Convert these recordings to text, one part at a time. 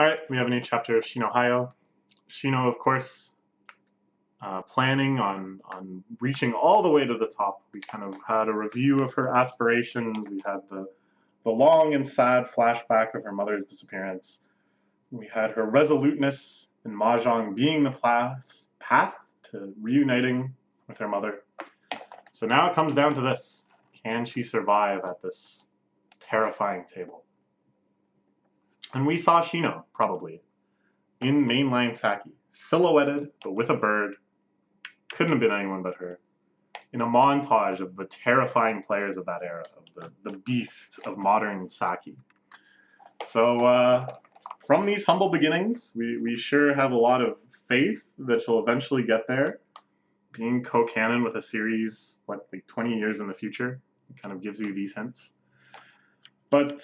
Alright, we have a new chapter of Shinohayu. Shino, of course, planning on reaching all the way to the top. We kind of had a review of her aspirations. We had the long and sad flashback of her mother's disappearance. We had her resoluteness in Mahjong being the path to reuniting with her mother. So now it comes down to this. Can she survive at this terrifying table? And we saw Shino, probably, in mainline Saki, silhouetted, but with a bird. Couldn't have been anyone but her. In a montage of the terrifying players of that era, of the beasts of modern Saki. So, from these humble beginnings, we sure have a lot of faith that she'll eventually get there. Being co-canon with a series, like 20 years in the future, it kind of gives you these hints. But,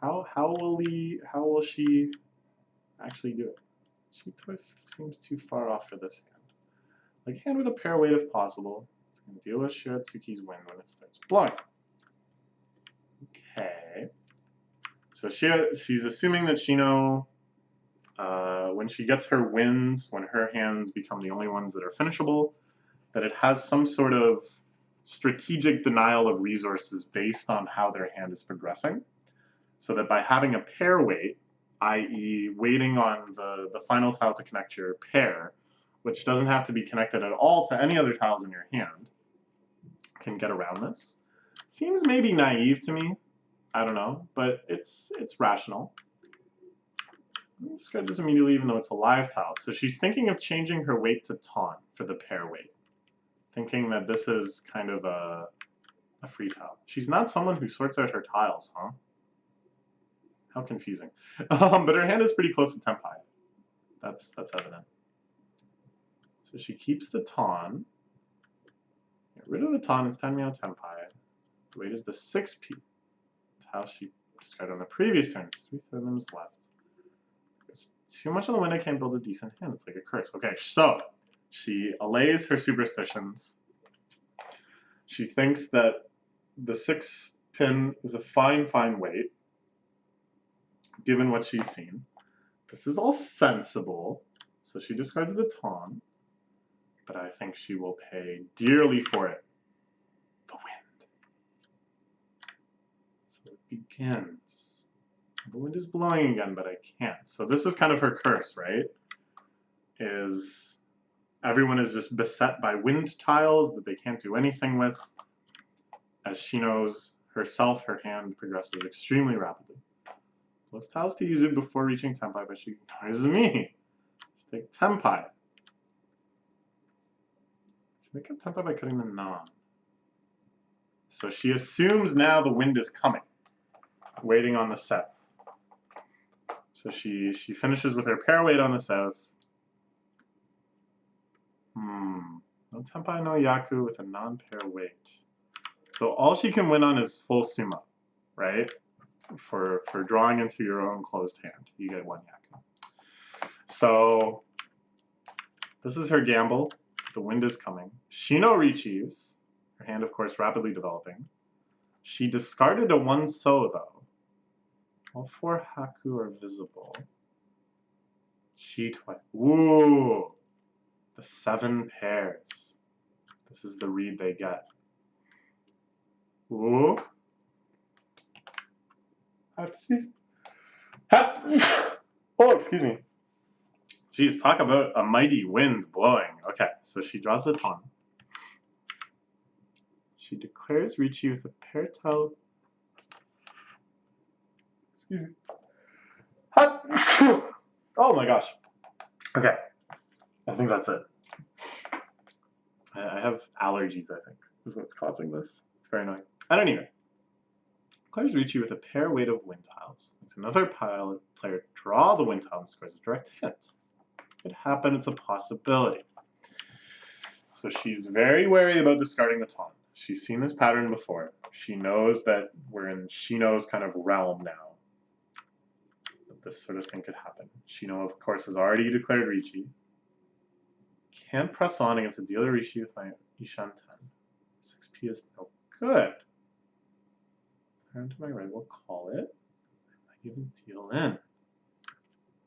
how will she actually do it? She seems too far off for this hand. Like hand with a pair weight if possible. It's going to deal with Shiratsuki's wind when it starts blowing. Okay. So she's assuming that Shino, when she gets her wins, when her hands become the only ones that are finishable, that it has some sort of strategic denial of resources based on how their hand is progressing. So that by having a pair weight, i.e. waiting on the final tile to connect your pair, which doesn't have to be connected at all to any other tiles in your hand, can get around this. Seems maybe naive to me. I don't know, but it's rational. Discard this immediately even though it's a live tile. So she's thinking of changing her weight to taunt for the pair weight. Thinking that this is kind of a free tile. She's not someone who sorts out her tiles, huh? How confusing. But her hand is pretty close to Tenpai. That's evident. So she keeps the Ton. Get rid of the Ton, it's Tenmyo Tenpai. The weight is the 6p. That's how she discarded on the previous turn. 3 limbs left. There's too much on the wind, I can't build a decent hand. It's like a curse. Okay, so she allays her superstitions. She thinks that the 6 pin is a fine weight, given what she's seen. This is all sensible. So she discards the Ton. But I think she will pay dearly for it. The wind. So it begins. The wind is blowing again, but I can't. So this is kind of her curse, right? Is everyone is just beset by wind tiles that they can't do anything with. As she knows herself, her hand progresses extremely rapidly. Those tiles to use it before reaching Tenpai, but she ignores me. Let's take Tenpai. Make up Tenpai by cutting the non. So she assumes now the wind is coming, waiting on the south. So she finishes with her pair weight on the south. No Tenpai no Yaku with a non-pair weight. So all she can win on is full Suma, right? For drawing into your own closed hand. You get 1 Yaku. So this is her gamble. The wind is coming. Shino Richi's, her hand, of course, rapidly developing. She discarded a 1 So, though. All 4 Haku are visible. She twice. Woo! The 7 pairs. This is the read they get. Woo! I have to sneeze. Oh, excuse me. Jeez, talk about a mighty wind blowing. Okay, so she draws the Ton. She declares Richi with a pair tile. Excuse me. Oh my gosh. Okay, I think that's it. I have allergies, I think, is what's causing this. It's very annoying. At any rate, declares Richi with a pair weight of wind tiles. Makes another player draw the wind tile and scores a direct hit. It happened, it's a possibility. So she's very wary about discarding the Ton. She's seen this pattern before. She knows that we're in Shino's kind of realm now. That this sort of thing could happen. Shino, of course, has already declared Richi. Can't press on against a dealer Richi with my Ishan 10. 6p is no good. Turn to my right, we'll call it. I might even deal in.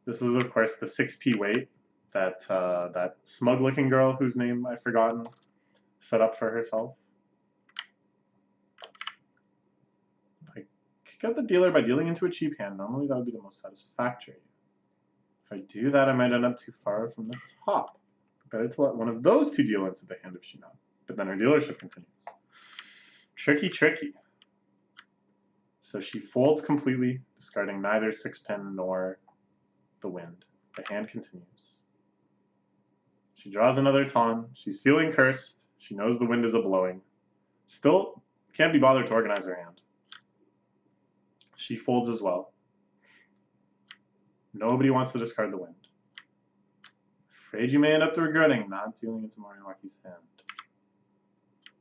This is, of course, the 6p weight that that smug-looking girl, whose name I've forgotten, set up for herself. I kick out the dealer by dealing into a cheap hand. Normally that would be the most satisfactory. If I do that, I might end up too far from the top. Better to let one of those two deal into the hand of Shino. But then her dealership continues. Tricky, tricky. So she folds completely, discarding neither 6-pin nor the wind. The hand continues. She draws another ton. She's feeling cursed. She knows the wind is a-blowing. Still can't be bothered to organize her hand. She folds as well. Nobody wants to discard the wind. Afraid you may end up regretting not dealing into Moriwaki's hand.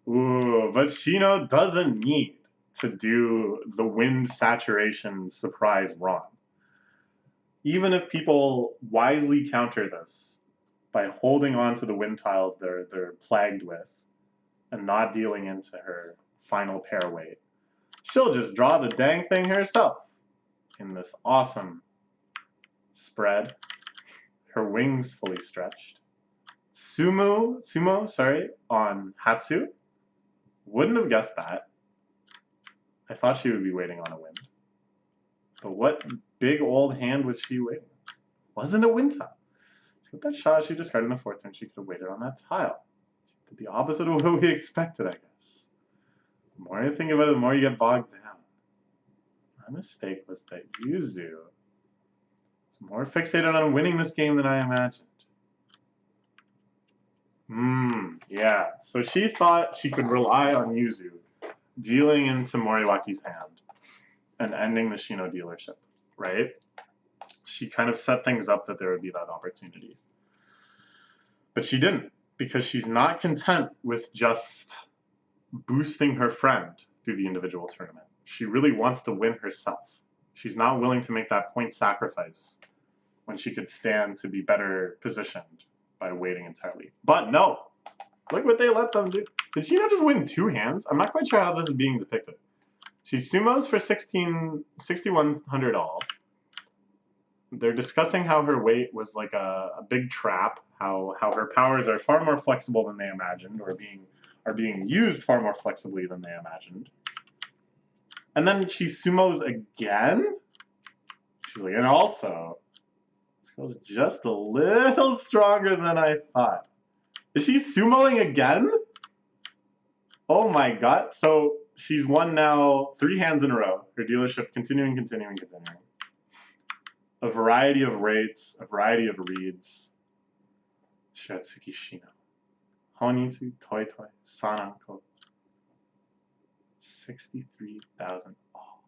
Ooh, but Shino doesn't need to do the wind saturation surprise run. Even if people wisely counter this by holding on to the wind tiles they're plagued with and not dealing into her final pair weight, she'll just draw the dang thing herself in this awesome spread. Her wings fully stretched. Sumo, on Hatsu. Wouldn't have guessed that. I thought she would be waiting on a wind. But what big old hand was she waiting? Wasn't a wind tile. She got that shot she discarded in the fourth turn. She could have waited on that tile. She did the opposite of what we expected, I guess. The more you think about it, the more you get bogged down. My mistake was that Yuzu is more fixated on winning this game than I imagined. Yeah. So she thought she could rely on Yuzu dealing into Moriwaki's hand and ending the Shino dealership, right? She kind of set things up that there would be that opportunity. But she didn't, because she's not content with just boosting her friend through the individual tournament. She really wants to win herself. She's not willing to make that point sacrifice when she could stand to be better positioned by waiting entirely. But no, look what they let them do. Did she not just win 2 hands? I'm not quite sure how this is being depicted. She sumos for 6,100 all. They're discussing how her weight was like a big trap, how her powers are far more flexible than they imagined, or are being used far more flexibly than they imagined. And then she sumos again? She's like, and also, this girl's just a little stronger than I thought. Is she sumoing again? Oh my god. So she's won now 3 hands in a row. Her dealership continuing. A variety of rates, a variety of reads. Shiratsuki Shino. Honitsu, Toi Toi, Sananko. 63,000 all.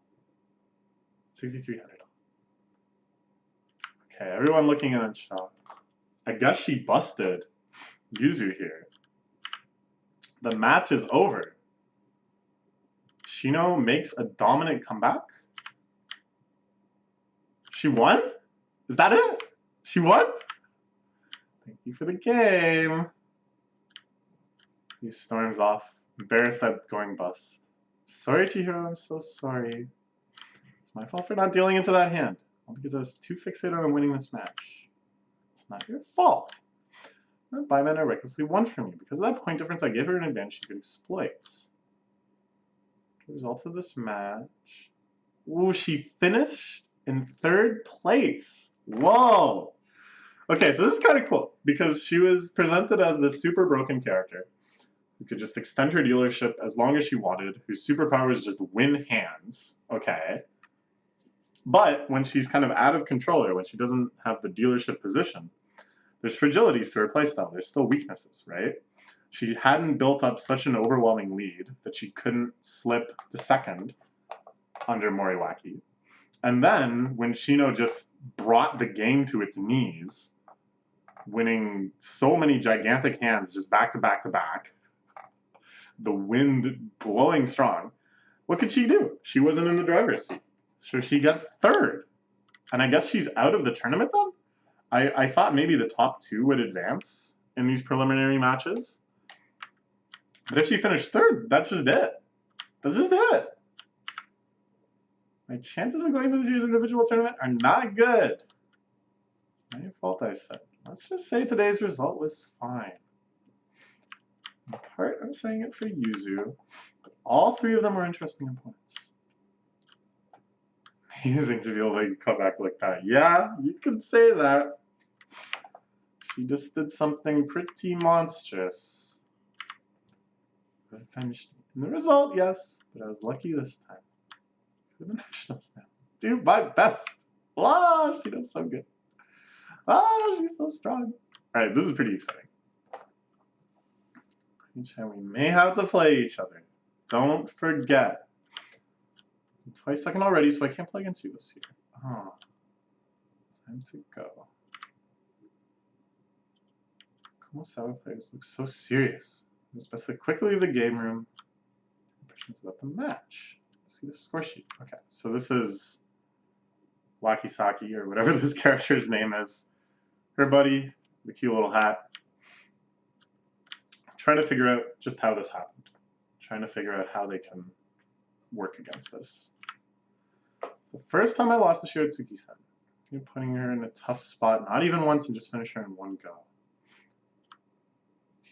6,300 all. Okay, everyone looking in shock. I guess she busted Yuzu here. The match is over. Shino makes a dominant comeback. She won? Is that it? She won? Thank you for the game. He storms off, embarrassed at going bust. Sorry, Chihiro, I'm so sorry. It's my fault for not dealing into that hand. All because I was too fixated on winning this match. It's not your fault. That buymen are recklessly won from you. Because of that point difference, I gave her an advantage she could exploit. The results of this match. Ooh, she finished in 3rd place. Whoa! Okay, so this is kind of cool, because she was presented as this super broken character who could just extend her dealership as long as she wanted, whose superpower is just win hands, okay? But when she's kind of out of control, or when she doesn't have the dealership position, there's fragilities to her playstyle. There's still weaknesses, right? She hadn't built up such an overwhelming lead that she couldn't slip the second under Moriwaki. And then, when Shino just brought the game to its knees, winning so many gigantic hands just back to back to back, the wind blowing strong, what could she do? She wasn't in the driver's seat. So she gets 3rd. And I guess she's out of the tournament then? I thought maybe the top 2 would advance in these preliminary matches. But if she finished 3rd, that's just it. That's just it. My chances of going to this year's individual tournament are not good. Not your fault, I said. Let's just say today's result was fine. In part, I'm saying it for Yuzu, but all three of them are interesting opponents. Amazing to be able to come back like that. Yeah, you could say that. She just did something pretty monstrous. Finished. And the result, yes, but I was lucky this time. For the nationals now. Do my best. Wow, she does so good. Oh, she's so strong. Alright, this is pretty exciting. We may have to play each other. Don't forget. I'm twice second already, so I can't play against you this year. Oh. Time to go. Komosawa players look so serious. Especially quickly leave the game room. Impressions about the match. Let's see the score sheet. Okay, so this is Wakisaki, or whatever this character's name is. Her buddy, the cute little hat. Trying to figure out just how this happened. Trying to figure out how they can work against this. The first time I lost to Shiotsuki-san. You're putting her in a tough spot, not even once, and just finish her in one go.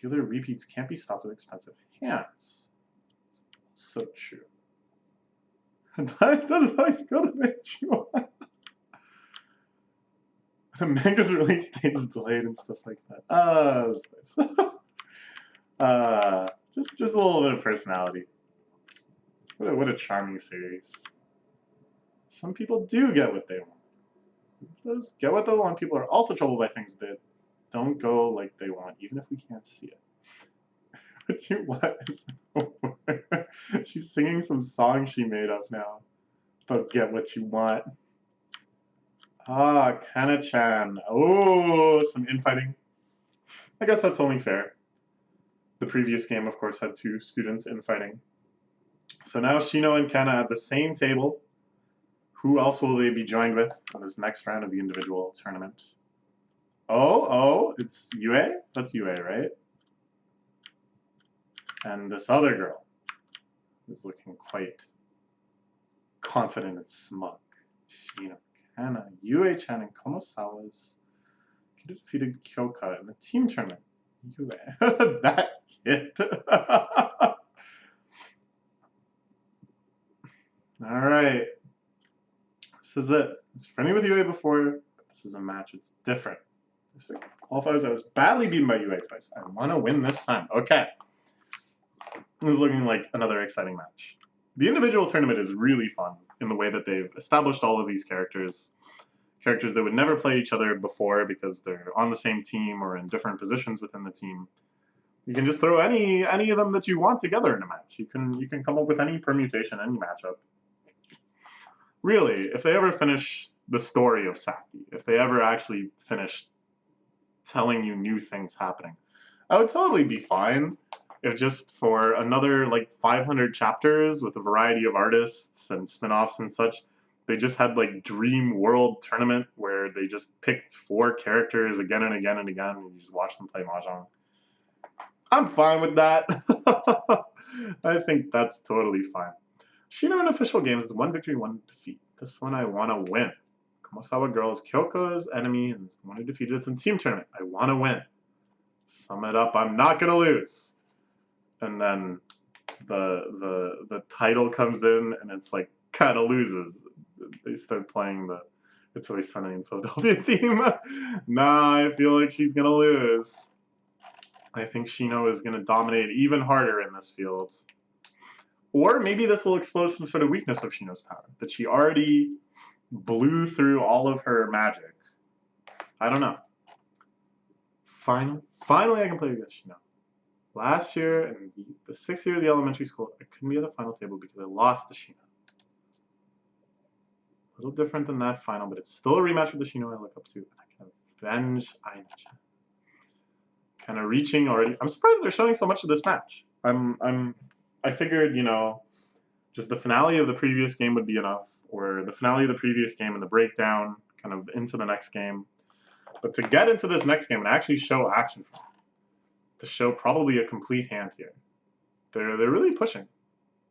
Dealer repeats can't be stopped with expensive hands. It's so true. That doesn't always go to make you want. The manga's release date is delayed and stuff like that. Oh, that was nice. Just a little bit of personality. What a charming series. Some people do get what they want. Those get what they want people are also troubled by things that don't go like they want, even if we can't see it. What you want is she's singing some song she made up now. But get what you want. Ah, Kana-chan. Oh, some infighting. I guess that's only fair. The previous game, of course, had two students infighting. So now Shino and Kana at the same table. Who else will they be joined with on this next round of the individual tournament? Oh, it's Yue? That's Yue, right? And this other girl is looking quite confident and smug. Shino, Kana, Yue-chan, and Konosawa's defeated Kyoka in the team tournament. Yue. That kid. Alright. This is it. I was friendly with Yue before, but this is a match. It's different. This qualifiers. I was badly beaten by Yue twice. I want to win this time. Okay. This is looking like another exciting match. The individual tournament is really fun in the way that they've established all of these characters. Characters that would never play each other before because they're on the same team or in different positions within the team. You can just throw any of them that you want together in a match. You can come up with any permutation, any matchup. Really, if they ever finish the story of Saki, if they ever actually finish telling you new things happening, I would totally be fine if just for another like 500 chapters with a variety of artists and spin-offs and such, they just had like Dream World Tournament where they just picked 4 characters again and again and again and you just watch them play Mahjong. I'm fine with that. I think that's totally fine. Shino in official games is 1 victory, 1 defeat. This one I want to win. Komosawa girl is Kyoko's enemy and is the one who defeated us in team tournament. I want to win. Sum it up, I'm not going to lose. And then the title comes in and it's like kind of loses. They start playing the It's Always Sunny in Philadelphia theme. Nah, I feel like she's going to lose. I think Shino is going to dominate even harder in this field. Or maybe this will expose some sort of weakness of Shino's power, that she already blew through all of her magic. I don't know. Finally I can play against Shino. Last year, in the 6th year of the elementary school, I couldn't be at the final table because I lost to Shino. A little different than that final, but it's still a rematch with the Shino I look up to, and I can avenge Aina-chan. Kind of reaching already. I'm surprised they're showing so much of this match. I figured, you know, just the finale of the previous game would be enough, or the finale of the previous game and the breakdown kind of into the next game. But to get into this next game and actually show action from it, to show probably a complete hand here, they're really pushing.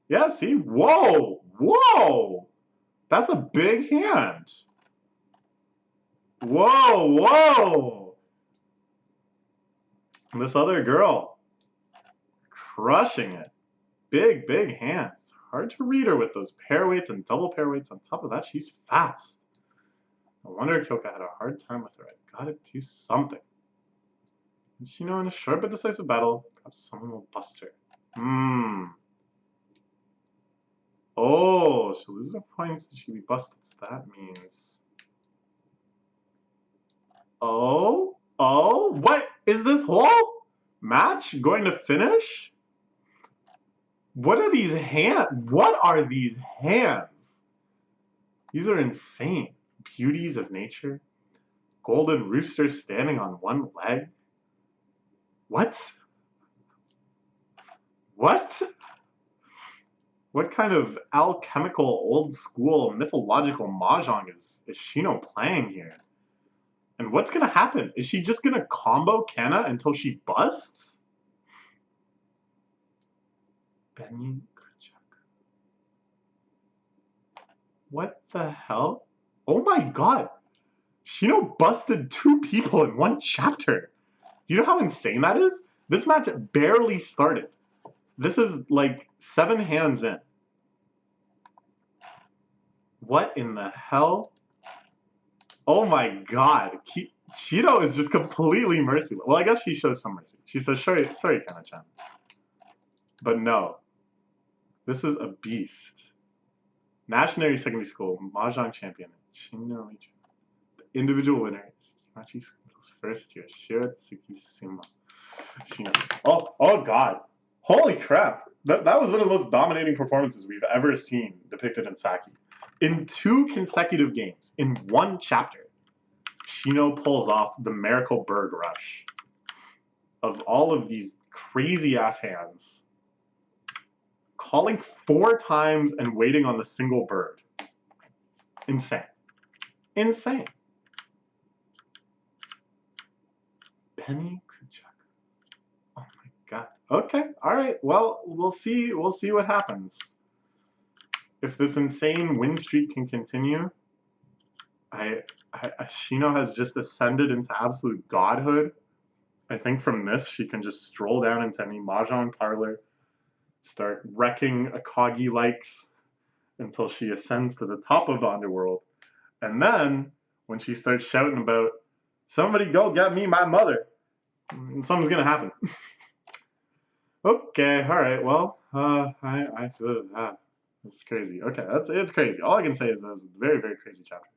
Yeah, see? Whoa! Whoa! That's a big hand. Whoa, whoa! And this other girl, crushing it. Big, big hands. Hard to read her with those pair weights and double pair weights. On top of that, she's fast. No wonder Kyoka had a hard time with her. I gotta do something. And Shino in a short but decisive battle, perhaps someone will bust her. Oh, she'll lose enough points that she'll be busted. So that means... Oh, what is this whole match going to finish? What are these hands? What are these hands? These are insane. Beauties of nature. Golden rooster standing on one leg. What? What? What kind of alchemical, old school, mythological mahjong is Shino playing here? And what's gonna happen? Is she just gonna combo Kana until she busts? Benny Kuchak. What the hell? Oh my god! Shino busted 2 people in 1 chapter! Do you know how insane that is? This match barely started. This is like 7 hands in. What in the hell? Oh my god. Shino is just completely merciless. Well, I guess she shows some mercy. She says, sorry, Kana-chan. But no. This is a beast. National Secondary School Mahjong Champion. Shinohayu. The individual winner is Kimachi School's first year. Shiratsuki Suma. Oh god. Holy crap. That was one of the most dominating performances we've ever seen depicted in Saki. In 2 consecutive games, in 1 chapter, Shino pulls off the Miracle Bird Rush of all of these crazy-ass hands, calling 4 times and waiting on the single bird. Insane. Insane. Penny Kuchak. Oh my god. Okay, alright, well, we'll see what happens. If this insane win streak can continue, Shino has just ascended into absolute godhood. I think from this, she can just stroll down into any mahjong parlor, start wrecking Akagi likes until she ascends to the top of the underworld. And then, when she starts shouting about, somebody go get me my mother, something's gonna happen. Okay, alright, well, it's crazy. Okay, it's crazy. All I can say is that was a very, very crazy chapter.